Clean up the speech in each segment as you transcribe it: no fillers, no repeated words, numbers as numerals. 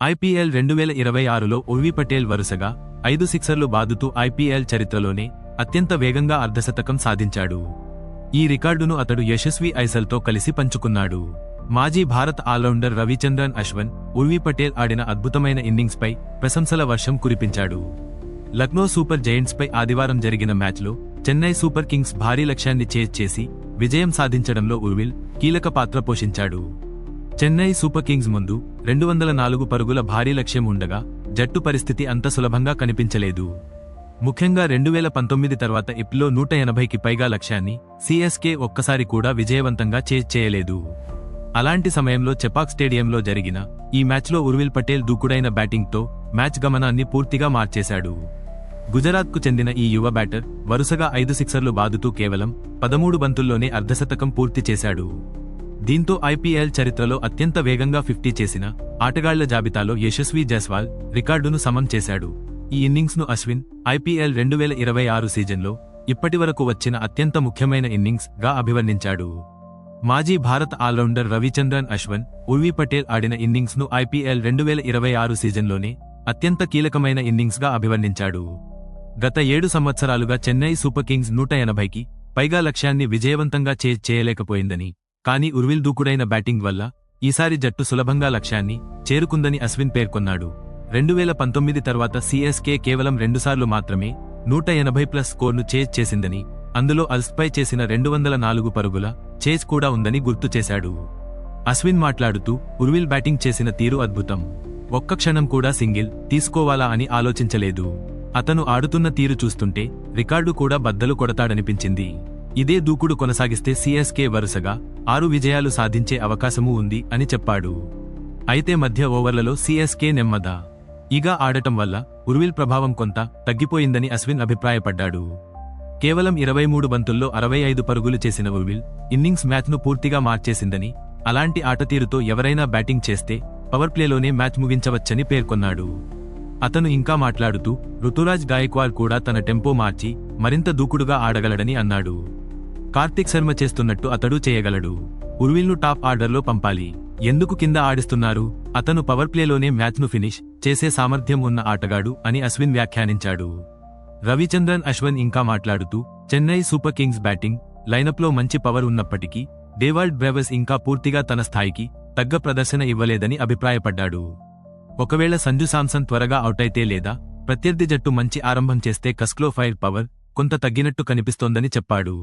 IPL 2026లో ఉర్వి Patel వరుసగా 5 సిక్సర్లు బాదుతూ IPL చరిత్రలోనే అత్యంత వేగంగా అర్ధశతకం సాధించాడు. ఈ రికార్డును అతడు యశస్వి ఐసల్తో కలిసి పంచుకున్నాడు. మాజీ భారత్ ఆల్రౌండర్ రవిచంద్రన్ అశ్విన్ ఉర్వి పటేల్ ఆడిన అద్భుతమైన ఇన్నింగ్స్పై ప్రశంసల వర్షం కురిపించాడు. లక్నో సూపర్ జైంట్స్పై ఆదివారం జరిగిన మ్యాచ్లో చెన్నై సూపర్ కింగ్స్ భారీ లక్ష్యాన్ని ఛేజ్ చేసి విజయం సాధించడంలో ఉర్విల్ కీలక పాత్ర పోషించాడు. చెన్నై సూపర్ కింగ్స్ ముందు 204 పరుగుల భారీ లక్ష్యం ఉండగా జట్టు పరిస్థితి అంత సులభంగా కనిపించలేదు. ముఖ్యంగా 2019 తర్వాత IPLలో 180కి పైగా లక్ష్యాన్ని సిఎస్కే ఒక్కసారి కూడా విజయవంతంగా ఛేజ్ చేయలేదు. అలాంటి సమయంలో చెపాక్ స్టేడియంలో జరిగిన ఈ మ్యాచ్లో ఉర్విల్ పటేల్ దూకుడైన బ్యాటింగ్తో మ్యాచ్ గమనాన్ని పూర్తిగా మార్చేశాడు. గుజరాత్కు చెందిన ఈ యువ బ్యాటర్ వరుసగా 5 సిక్సర్లు బాదుతూ కేవలం 13 బంతుల్లోనే అర్ధశతకం పూర్తి చేశాడు. దీంతో ఐపీఎల్ చరిత్రలో అత్యంత వేగంగా 50 చేసిన ఆటగాళ్ల జాబితాలో యశస్వి జైస్వాల్ రికార్డును సమం చేశాడు. ఈ ఇన్నింగ్స్ను అశ్విన్ ఐపీఎల్ 2026 సీజన్లో ఇప్పటివరకు వచ్చిన అత్యంత ముఖ్యమైన ఇన్నింగ్స్ గా అభివర్ణించాడు. మాజీ భారత్ ఆల్రౌండర్ రవిచంద్రన్ అశ్విన్ ఉర్వి పటేల్ ఆడిన ఇన్నింగ్స్ను ఐపీఎల్ 2026 సీజన్లోనే అత్యంత కీలకమైన ఇన్నింగ్స్ గా అభివర్ణించాడు. గత 7 సంవత్సరాలుగా చెన్నై సూపర్ కింగ్స్ 180కి పైగా లక్ష్యాన్ని విజయవంతంగా ఛేజ్ చేయలేకపోయిందని, కానీ ఉర్విల్ దూకుడైన బ్యాటింగ్ వల్ల ఈసారి జట్టు సులభంగా లక్ష్యాన్ని చేరుకుందని అశ్విన్ పేర్కొన్నాడు. 2019 తర్వాత సిఎస్కే కేవలం 2 సార్లు మాత్రమే 180+ స్కోర్ను ఛేజ్ చేసిందని, అందులో అల్స్పై చేసిన 204 పరుగుల ఛేజ్ కూడా ఉందని గుర్తు చేశాడు. అశ్విన్ మాట్లాడుతూ ఉర్విల్ బ్యాటింగ్ చేసిన తీరు అద్భుతం. ఒక్క క్షణం కూడా సింగిల్ తీసుకోవాలా అని ఆలోచించలేదు. అతను ఆడుతున్న తీరు చూస్తుంటే రికార్డు కూడా బద్దలు కొడతాడనిపించింది. ఇదే దూకుడు కొనసాగిస్తే సిఎస్కే వరుసగా 6 విజయాలు సాధించే అవకాశమూ ఉంది అని చెప్పాడు. అయితే మధ్య ఓవర్లలో సిఎస్కే నెమ్మదిగా ఆడటం వల్ల ఉర్విల్ ప్రభావం కొంత తగ్గిపోయిందని అశ్విన్ అభిప్రాయపడ్డాడు. కేవలం 23 బంతుల్లో 65 పరుగులు చేసిన ఉర్విల్ ఇన్నింగ్స్ మ్యాచ్ను పూర్తిగా మార్చేసిందని, అలాంటి ఆటతీరుతో ఎవరైనా బ్యాటింగ్ చేస్తే పవర్ ప్లేలోనే మ్యాచ్ ముగించవచ్చని పేర్కొన్నాడు. అతను ఇంకా మాట్లాడుతూ రుతురాజ్ గాయక్వాడ్ కూడా తన టెంపో మార్చి మరింత దూకుడుగా ఆడగలడని అన్నాడు. కార్తిక్ శర్మ చేస్తున్నట్టు అతడు చేయగలడు. ఉర్విల్ను టాప్ ఆర్డర్లో పంపాలి. ఎందుకు కింద ఆడిస్తున్నారు? అతను పవర్ ప్లేలోనే మ్యాచ్ను ఫినిష్ చేసే సామర్థ్యం ఉన్న ఆటగాడు అని అశ్విన్ వ్యాఖ్యానించాడు. రవిచంద్రన్ అశ్విన్ ఇంకా మాట్లాడుతూ చెన్నై సూపర్ కింగ్స్ బ్యాటింగ్ లైనప్లో మంచి పవర్ ఉన్నప్పటికీ డేవాల్డ్ బ్రేవస్ ఇంకా పూర్తిగా తన స్థాయికి తగ్గ ప్రదర్శన ఇవ్వలేదని అభిప్రాయపడ్డాడు. ఒకవేళ సంజు శాంసన్ త్వరగా అవుటైతే లేదా ప్రత్యర్థి జట్టు మంచి ఆరంభం చేస్తే కస్క్లో ఫైర్ పవర్ కొంత తగ్గినట్టు కనిపిస్తోందని చెప్పాడు.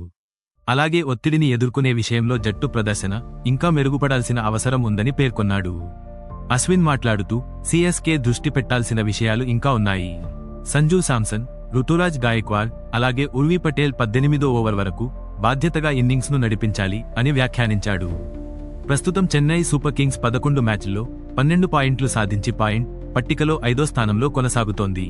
అలాగే ఒత్తిడిని ఎదుర్కొనే విషయంలో జట్టు ప్రదర్శన ఇంకా మెరుగుపడాల్సిన అవసరం ఉందని పేర్కొన్నాడు. అశ్విన్ మాట్లాడుతూ సిఎస్కే దృష్టి పెట్టాల్సిన విషయాలు ఇంకా ఉన్నాయి. సంజు శాంసన్, రుతురాజ్ గాయక్వాడ్, అలాగే ఉర్వి పటేల్ 18వ ఓవర్ వరకు బాధ్యతగా ఇన్నింగ్స్ను నడిపించాలి అని వ్యాఖ్యానించాడు. ప్రస్తుతం చెన్నై సూపర్ కింగ్స్ 11 మ్యాచ్ల్లో 12 పాయింట్లు సాధించి పాయింట్ పట్టికలో 5వ స్థానంలో కొనసాగుతోంది.